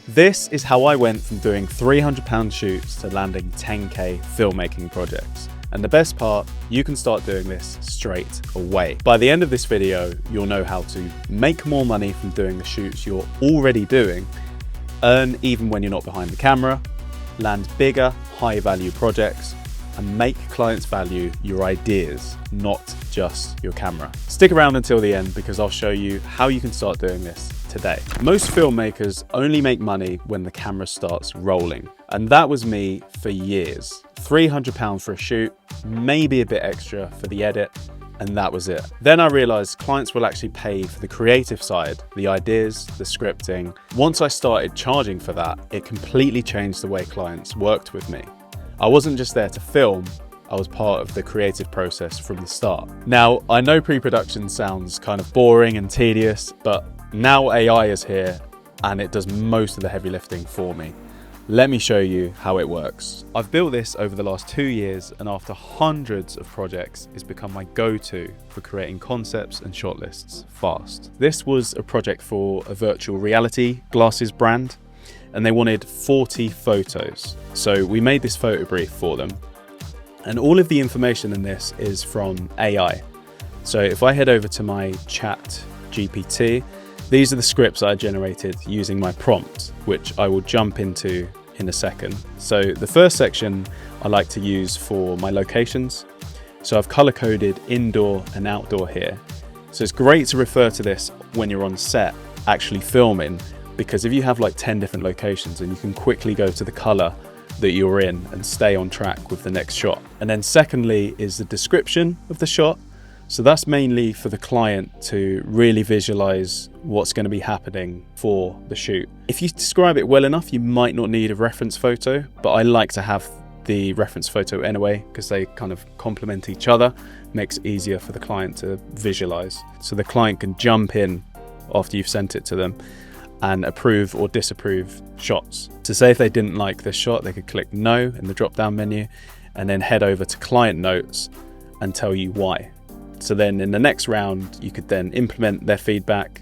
This is how I went from doing £300 shoots to landing 10k filmmaking projects. And the best part, you can start doing this straight away. By the end of this video, you'll know how to make more money from doing the shoots you're already doing, earn even when you're not behind the camera, land bigger, high value projects, and make clients value your ideas, not just your camera. Stick around until the end because I'll show you how you can start doing this today. Most filmmakers only make money when the camera starts rolling. And that was me for years. £300 for a shoot, maybe a bit extra for the edit, and that was it. Then I realized clients will actually pay for the creative side, the ideas, the scripting. Once I started charging for that, it completely changed the way clients worked with me. I wasn't just there to film, I was part of the creative process from the start. Now, I know pre-production sounds kind of boring and tedious, but now AI is here and it does most of the heavy lifting for me. Let me show you how it works. I've built this over the last 2 years, and after hundreds of projects, it's become my go-to for creating concepts and shot lists fast. This was a project for a virtual reality glasses brand, and they wanted 40 photos. So we made this photo brief for them. And all of the information in this is from AI. So if I head over to my chat GPT, these are the scripts I generated using my prompt, which I will jump into in a second. So the first section I like to use for my locations. So I've color coded indoor and outdoor here. So it's great to refer to this when you're on set actually filming, because if you have like 10 different locations, and you can quickly go to the color that you're in and stay on track with the next shot. And then secondly is the description of the shot. So that's mainly for the client to really visualize what's going to be happening for the shoot. If you describe it well enough, you might not need a reference photo, but I like to have the reference photo anyway because they kind of complement each other, makes it easier for the client to visualize. So the client can jump in after you've sent it to them and approve or disapprove shots. To say if they didn't like this shot, they could click no in the drop-down menu and then head over to client notes and tell you why. So then in the next round, you could then implement their feedback,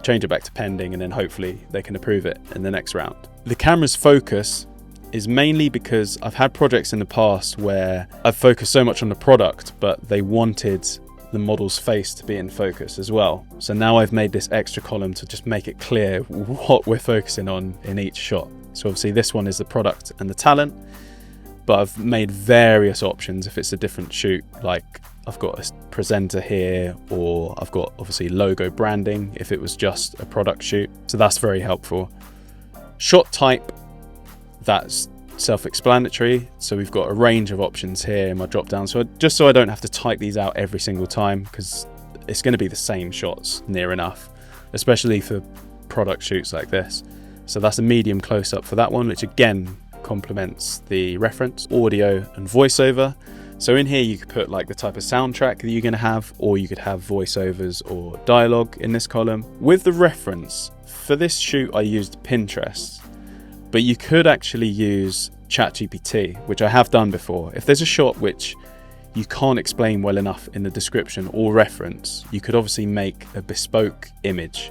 change it back to pending, and then hopefully they can approve it in the next round. The camera's focus is mainly because I've had projects in the past where I've focused so much on the product, but they wanted the model's face to be in focus as well. So now I've made this extra column to just make it clear what we're focusing on in each shot. So obviously this one is the product and the talent, but I've made various options if it's a different shoot, like I've got a presenter here, or I've got obviously logo branding if it was just a product shoot. So that's very helpful. Shot type, that's self-explanatory. So we've got a range of options here in my drop down. So just so I don't have to type these out every single time, because it's going to be the same shots near enough, especially for product shoots like this. So that's a medium close-up for that one, which again complements the reference, audio and voiceover. So in here you could put like the type of soundtrack that you're going to have, or you could have voiceovers or dialogue in this column. With the reference, for this shoot I used Pinterest, but you could actually use ChatGPT, which I have done before. If there's a shot which you can't explain well enough in the description or reference, you could obviously make a bespoke image.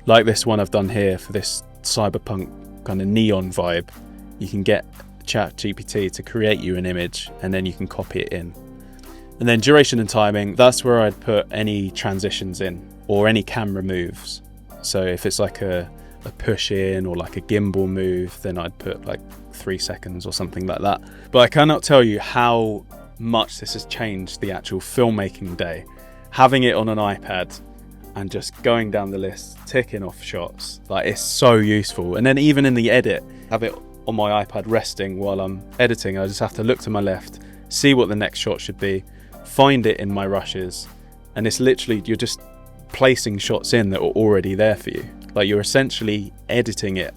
Like this one I've done here for this cyberpunk kind of neon vibe. You can get ChatGPT to create you an image and then you can copy it in. And then duration and timing, that's where I'd put any transitions in or any camera moves. So if it's like a push in or like a gimbal move, then I'd put like 3 seconds or something like that. But I cannot tell you how much this has changed the actual filmmaking day. Having it on an iPad and just going down the list, ticking off shots, like it's so useful. And then even in the edit, have it on my iPad resting while I'm editing. I just have to look to my left, see what the next shot should be, find it in my rushes, and it's literally, you're just placing shots in that are already there for you. Like you're essentially editing it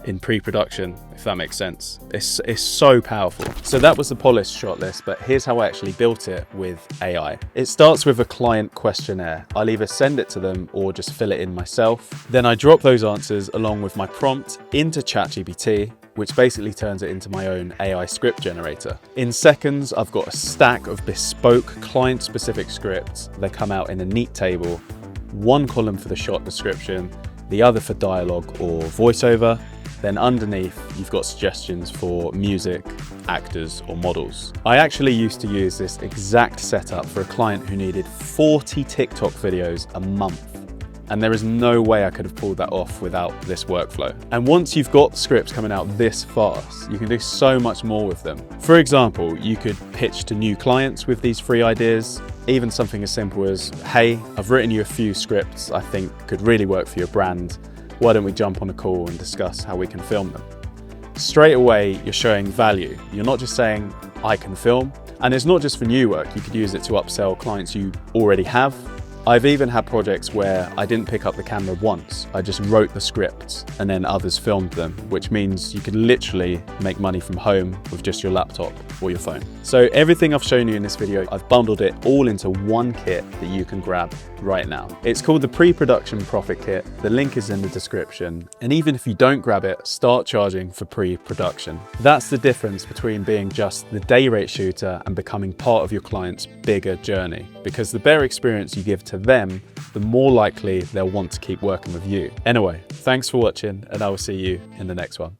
in pre-production, if that makes sense. It's so powerful. So that was the polished shot list, but here's how I actually built it with AI. It starts with a client questionnaire. I'll either send it to them or just fill it in myself. Then I drop those answers along with my prompt into ChatGPT, which basically turns it into my own AI script generator. In seconds, I've got a stack of bespoke client-specific scripts. They come out in a neat table, one column for the shot description, the other for dialogue or voiceover, Then underneath, you've got suggestions for music, actors, or models. I actually used to use this exact setup for a client who needed 40 TikTok videos a month. And there is no way I could have pulled that off without this workflow. And once you've got scripts coming out this fast, you can do so much more with them. For example, you could pitch to new clients with these free ideas, even something as simple as, hey, I've written you a few scripts I think could really work for your brand. Why don't we jump on a call and discuss how we can film them? Straight away, you're showing value. You're not just saying, I can film. And it's not just for new work. You could use it to upsell clients you already have. I've even had projects where I didn't pick up the camera once. I just wrote the scripts and then others filmed them, which means you could literally make money from home with just your laptop or your phone. So everything I've shown you in this video, I've bundled it all into one kit that you can grab right now. It's called the Pre-Production Profit Kit. The link is in the description. And even if you don't grab it, start charging for pre-production. That's the difference between being just the day rate shooter and becoming part of your client's bigger journey. Because the better experience you give to them, the more likely they'll want to keep working with you. Anyway, thanks for watching, and I will see you in the next one.